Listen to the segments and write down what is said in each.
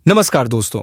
नमस्कार दोस्तों,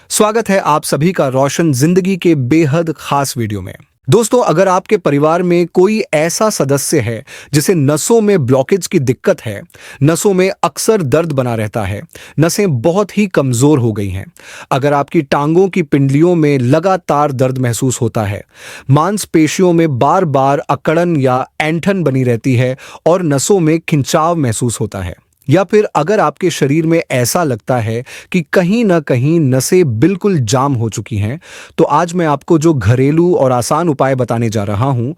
स्वागत है आप सभी का रोशन जिंदगी के बेहद खास वीडियो में। दोस्तों, अगर आपके परिवार में कोई ऐसा सदस्य है जिसे नसों में ब्लॉकेज की दिक्कत है, नसों में अक्सर दर्द बना रहता है, नसें बहुत ही कमजोर हो गई हैं, अगर आपकी टांगों की पिंडलियों में लगातार दर्द महसूस होता है, मांसपेशियों में बार बार अकड़न या ऐंठन बनी रहती है और नसों में खिंचाव महसूस होता है, या फिर अगर आपके शरीर में ऐसा लगता है कि कहीं ना कहीं नसें बिल्कुल जाम हो चुकी हैं, तो आज मैं आपको जो घरेलू और आसान उपाय बताने जा रहा हूं,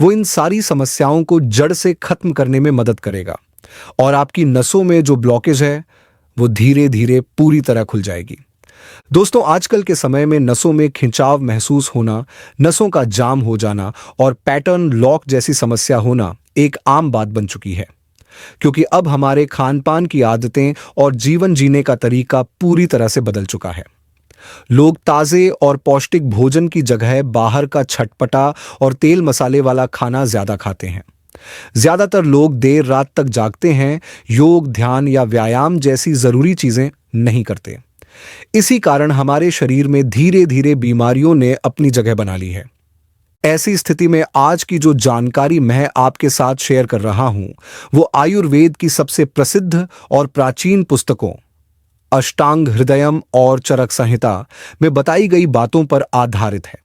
वो इन सारी समस्याओं को जड़ से खत्म करने में मदद करेगा और आपकी नसों में जो ब्लॉकेज है, वो धीरे धीरे पूरी तरह खुल जाएगी। दोस्तों, आजकल के समय में नसों में खिंचाव महसूस होना, नसों का जाम हो जाना और पैटर्न लॉक जैसी समस्या होना एक आम बात बन चुकी है, क्योंकि अब हमारे खान पान की आदतें और जीवन जीने का तरीका पूरी तरह से बदल चुका है। लोग ताजे और पौष्टिक भोजन की जगह बाहर का छटपटा और तेल मसाले वाला खाना ज्यादा खाते हैं। ज्यादातर लोग देर रात तक जागते हैं, योग, ध्यान या व्यायाम जैसी जरूरी चीजें नहीं करते। इसी कारण हमारे शरीर में धीरे धीरे बीमारियों ने अपनी जगह बना ली है। ऐसी स्थिति में आज की जो जानकारी मैं आपके साथ शेयर कर रहा हूं, वो आयुर्वेद की सबसे प्रसिद्ध और प्राचीन पुस्तकों अष्टांग हृदयम और चरक संहिता में बताई गई बातों पर आधारित है।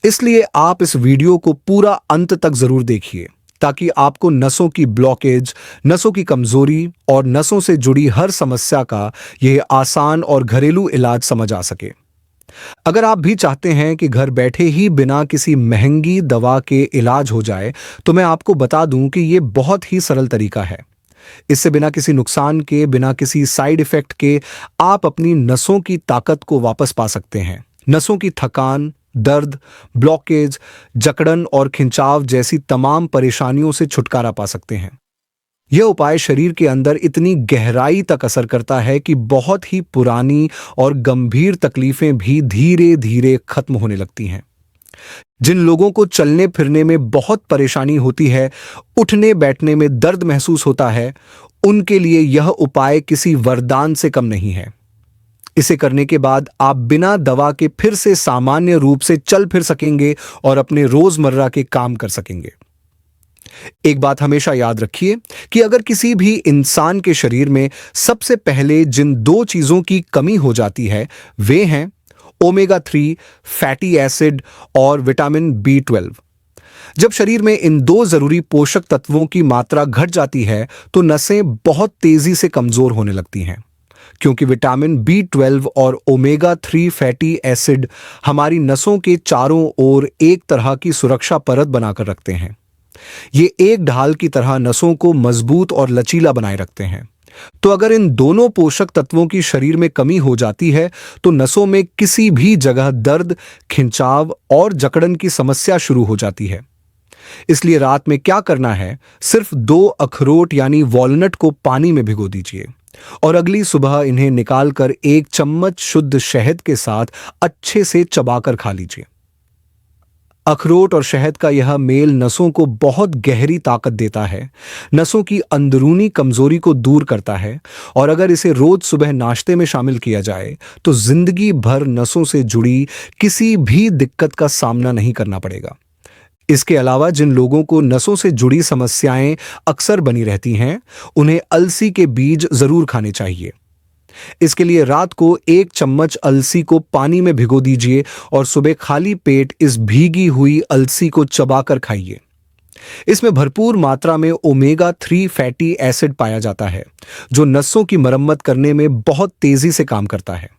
इसलिए आप इस वीडियो को पूरा अंत तक जरूर देखिए, ताकि आपको नसों की ब्लॉकेज, नसों की कमजोरी और नसों से जुड़ी हर समस्या का यह आसान और घरेलू इलाज समझ आ सके। अगर आप भी चाहते हैं कि घर बैठे ही बिना किसी महंगी दवा के इलाज हो जाए, तो मैं आपको बता दूं कि यह बहुत ही सरल तरीका है। इससे बिना किसी नुकसान के, बिना किसी साइड इफेक्ट के आप अपनी नसों की ताकत को वापस पा सकते हैं। नसों की थकान, दर्द, ब्लॉकेज, जकड़न और खिंचाव जैसी तमाम परेशानियों से छुटकारा पा सकते हैं। यह उपाय शरीर के अंदर इतनी गहराई तक असर करता है कि बहुत ही पुरानी और गंभीर तकलीफें भी धीरे धीरे खत्म होने लगती हैं। जिन लोगों को चलने फिरने में बहुत परेशानी होती है, उठने बैठने में दर्द महसूस होता है, उनके लिए यह उपाय किसी वरदान से कम नहीं है। इसे करने के बाद आप बिना दवा के फिर से सामान्य रूप से चल फिर सकेंगे और अपने रोजमर्रा के काम कर सकेंगे। एक बात हमेशा याद रखिए कि अगर किसी भी इंसान के शरीर में सबसे पहले जिन दो चीजों की कमी हो जाती है, वे हैं ओमेगा 3 फैटी एसिड और विटामिन B12। जब शरीर में इन दो जरूरी पोषक तत्वों की मात्रा घट जाती है, तो नसें बहुत तेजी से कमजोर होने लगती हैं, क्योंकि विटामिन B12 और ओमेगा 3 फैटी एसिड हमारी नसों के चारों ओर एक तरह की सुरक्षा परत बनाकर रखते हैं। ये एक ढाल की तरह नसों को मजबूत और लचीला बनाए रखते हैं। तो अगर इन दोनों पोषक तत्वों की शरीर में कमी हो जाती है, तो नसों में किसी भी जगह दर्द, खिंचाव और जकड़न की समस्या शुरू हो जाती है। इसलिए रात में क्या करना है, सिर्फ 2 अखरोट यानी वॉलनट को पानी में भिगो दीजिए और अगली सुबह इन्हें निकालकर 1 चम्मच शुद्ध शहद के साथ अच्छे से चबाकर खा लीजिए। अखरोट और शहद का यह मेल नसों को बहुत गहरी ताकत देता है, नसों की अंदरूनी कमजोरी को दूर करता है, और अगर इसे रोज सुबह नाश्ते में शामिल किया जाए, तो जिंदगी भर नसों से जुड़ी किसी भी दिक्कत का सामना नहीं करना पड़ेगा। इसके अलावा जिन लोगों को नसों से जुड़ी समस्याएं अक्सर बनी रहती हैं, उन्हें अलसी के बीज जरूर खाने चाहिए। इसके लिए रात को 1 चम्मच अलसी को पानी में भिगो दीजिए और सुबह खाली पेट इस भीगी हुई अलसी को चबाकर खाइए। इसमें भरपूर मात्रा में ओमेगा 3 फैटी एसिड पाया जाता है, जो नसों की मरम्मत करने में बहुत तेजी से काम करता है।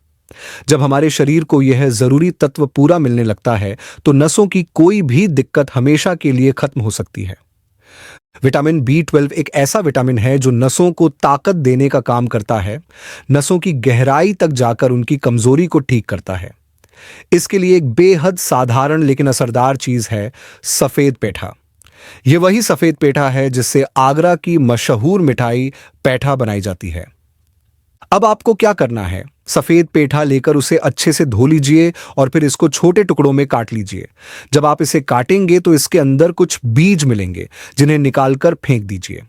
जब हमारे शरीर को यह जरूरी तत्व पूरा मिलने लगता है, तो नसों की कोई भी दिक्कत हमेशा के लिए खत्म हो सकती है। विटामिन B12 एक ऐसा विटामिन है जो नसों को ताकत देने का काम करता है, नसों की गहराई तक जाकर उनकी कमजोरी को ठीक करता है। इसके लिए एक बेहद साधारण लेकिन असरदार चीज है सफेद पेठा। यह वही सफेद पेठा है जिससे आगरा की मशहूर मिठाई पेठा बनाई जाती है। अब आपको क्या करना है, सफेद पेठा लेकर उसे अच्छे से धो लीजिए और फिर इसको छोटे टुकड़ों में काट लीजिए। जब आप इसे काटेंगे तो इसके अंदर कुछ बीज मिलेंगे, जिन्हें निकालकर फेंक दीजिए।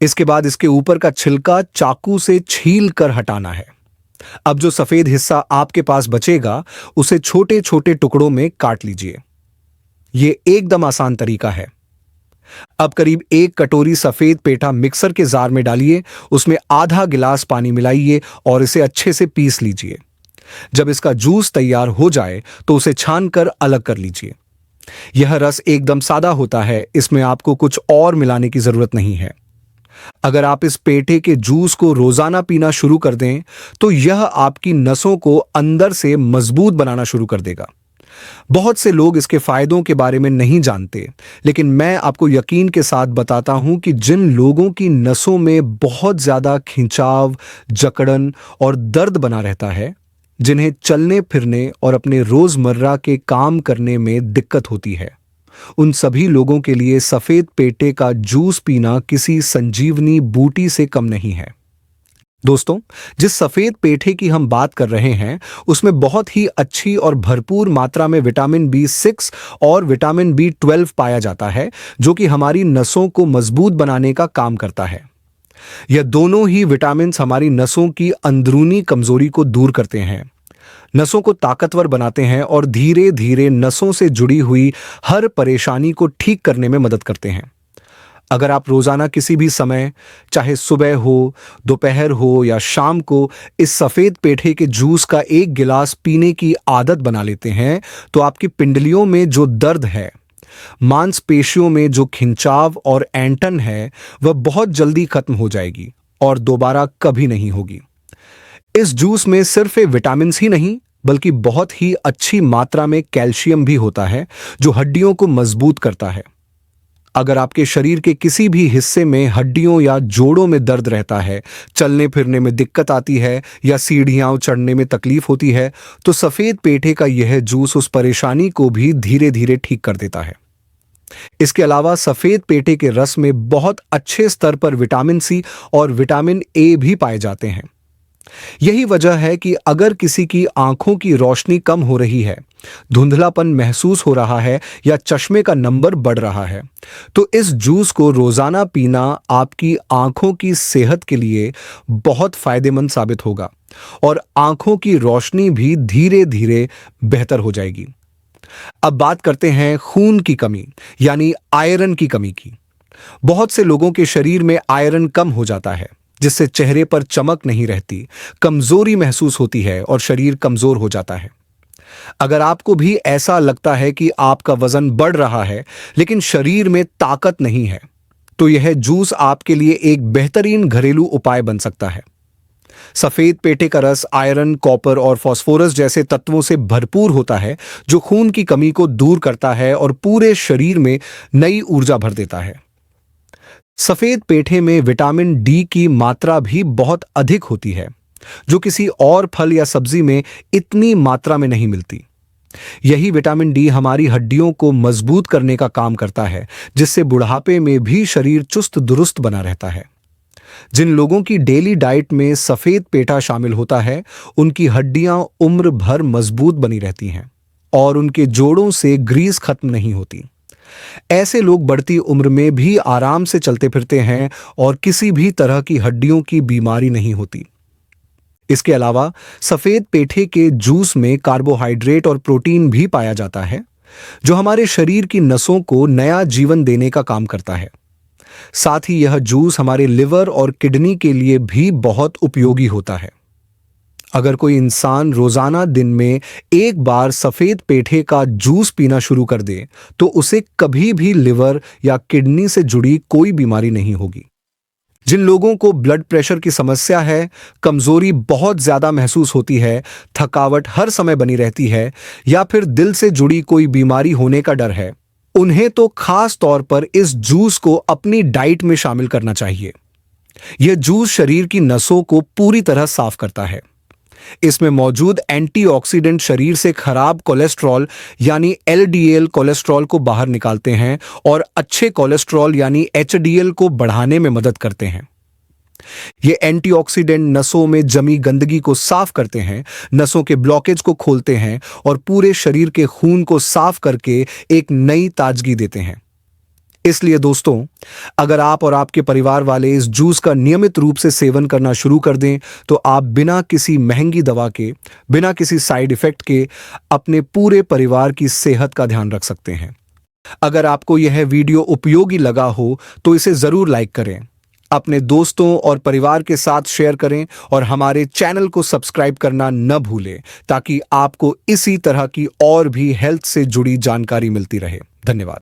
इसके बाद इसके ऊपर का छिलका चाकू से छील कर हटाना है। अब जो सफेद हिस्सा आपके पास बचेगा उसे छोटे छोटे टुकड़ों में काट लीजिए। ये एकदम आसान तरीका है। अब करीब 1 कटोरी सफेद पेठा मिक्सर के जार में डालिए, उसमें आधा गिलास पानी मिलाइए और इसे अच्छे से पीस लीजिए। जब इसका जूस तैयार हो जाए तो उसे छानकर अलग कर लीजिए। यह रस एकदम सादा होता है, इसमें आपको कुछ और मिलाने की जरूरत नहीं है। अगर आप इस पेठे के जूस को रोजाना पीना शुरू कर दें तो यह आपकी नसों को अंदर से मजबूत बनाना शुरू कर देगा। बहुत से लोग इसके फायदों के बारे में नहीं जानते, लेकिन मैं आपको यकीन के साथ बताता हूं कि जिन लोगों की नसों में बहुत ज्यादा खिंचाव, जकड़न और दर्द बना रहता है, जिन्हें चलने फिरने और अपने रोजमर्रा के काम करने में दिक्कत होती है, उन सभी लोगों के लिए सफेद पेठे का जूस पीना किसी संजीवनी बूटी से कम नहीं है। दोस्तों, जिस सफेद पेठे की हम बात कर रहे हैं उसमें बहुत ही अच्छी और भरपूर मात्रा में विटामिन B6 और विटामिन B12 पाया जाता है, जो कि हमारी नसों को मजबूत बनाने का काम करता है। यह दोनों ही विटामिन हमारी नसों की अंदरूनी कमजोरी को दूर करते हैं, नसों को ताकतवर बनाते हैं और धीरे धीरे नसों से जुड़ी हुई हर परेशानी को ठीक करने में मदद करते हैं। अगर आप रोजाना किसी भी समय, चाहे सुबह हो, दोपहर हो या शाम को, इस सफेद पेठे के जूस का 1 गिलास पीने की आदत बना लेते हैं तो आपकी पिंडलियों में जो दर्द है, मांसपेशियों में जो खिंचाव और ऐंठन है, वह बहुत जल्दी खत्म हो जाएगी और दोबारा कभी नहीं होगी। इस जूस में सिर्फ विटामिन ही नहीं बल्कि बहुत ही अच्छी मात्रा में कैल्शियम भी होता है, जो हड्डियों को मजबूत करता है। अगर आपके शरीर के किसी भी हिस्से में हड्डियों या जोड़ों में दर्द रहता है, चलने फिरने में दिक्कत आती है या सीढ़ियां चढ़ने में तकलीफ होती है, तो सफेद पेठे का यह जूस उस परेशानी को भी धीरे धीरे ठीक कर देता है। इसके अलावा सफेद पेठे के रस में बहुत अच्छे स्तर पर विटामिन C और विटामिन A भी पाए जाते हैं। यही वजह है कि अगर किसी की आंखों की रोशनी कम हो रही है, धुंधलापन महसूस हो रहा है या चश्मे का नंबर बढ़ रहा है, तो इस जूस को रोजाना पीना आपकी आंखों की सेहत के लिए बहुत फायदेमंद साबित होगा और आंखों की रोशनी भी धीरे धीरे बेहतर हो जाएगी। अब बात करते हैं खून की कमी यानी आयरन की कमी की। बहुत से लोगों के शरीर में आयरन कम हो जाता है, जिससे चेहरे पर चमक नहीं रहती, कमजोरी महसूस होती है और शरीर कमजोर हो जाता है। अगर आपको भी ऐसा लगता है कि आपका वजन बढ़ रहा है लेकिन शरीर में ताकत नहीं है, तो यह जूस आपके लिए एक बेहतरीन घरेलू उपाय बन सकता है। सफेद पेठे का रस आयरन, कॉपर और फास्फोरस जैसे तत्वों से भरपूर होता है, जो खून की कमी को दूर करता है और पूरे शरीर में नई ऊर्जा भर देता है। सफेद पेठे में विटामिन D की मात्रा भी बहुत अधिक होती है, जो किसी और फल या सब्जी में इतनी मात्रा में नहीं मिलती। यही विटामिन D हमारी हड्डियों को मजबूत करने का काम करता है, जिससे बुढ़ापे में भी शरीर चुस्त दुरुस्त बना रहता है। जिन लोगों की डेली डाइट में सफेद पेठा शामिल होता है, उनकी हड्डियां उम्र भर मजबूत बनी रहती हैं और उनके जोड़ों से ग्रीस खत्म नहीं होती। ऐसे लोग बढ़ती उम्र में भी आराम से चलते फिरते हैं और किसी भी तरह की हड्डियों की बीमारी नहीं होती। इसके अलावा सफेद पेठे के जूस में कार्बोहाइड्रेट और प्रोटीन भी पाया जाता है, जो हमारे शरीर की नसों को नया जीवन देने का काम करता है। साथ ही यह जूस हमारे लिवर और किडनी के लिए भी बहुत उपयोगी होता है। अगर कोई इंसान रोजाना दिन में 1 बार सफेद पेठे का जूस पीना शुरू कर दे, तो उसे कभी भी लिवर या किडनी से जुड़ी कोई बीमारी नहीं होगी। जिन लोगों को ब्लड प्रेशर की समस्या है, कमजोरी बहुत ज्यादा महसूस होती है, थकावट हर समय बनी रहती है या फिर दिल से जुड़ी कोई बीमारी होने का डर है, उन्हें तो खास तौर पर इस जूस को अपनी डाइट में शामिल करना चाहिए। यह जूस शरीर की नसों को पूरी तरह साफ करता है। इसमें मौजूद एंटीऑक्सीडेंट शरीर से खराब कोलेस्ट्रॉल यानी LDL कोलेस्ट्रॉल को बाहर निकालते हैं और अच्छे कोलेस्ट्रॉल यानी HDL को बढ़ाने में मदद करते हैं। ये एंटीऑक्सीडेंट नसों में जमी गंदगी को साफ करते हैं, नसों के ब्लॉकेज को खोलते हैं और पूरे शरीर के खून को साफ करके एक नई ताजगी देते हैं। इसलिए दोस्तों, अगर आप और आपके परिवार वाले इस जूस का नियमित रूप से सेवन करना शुरू कर दें, तो आप बिना किसी महंगी दवा के, बिना किसी साइड इफेक्ट के अपने पूरे परिवार की सेहत का ध्यान रख सकते हैं। अगर आपको यह वीडियो उपयोगी लगा हो तो इसे जरूर लाइक करें, अपने दोस्तों और परिवार के साथ शेयर करें और हमारे चैनल को सब्सक्राइब करना न भूलें, ताकि आपको इसी तरह की और भी हेल्थ से जुड़ी जानकारी मिलती रहे। धन्यवाद।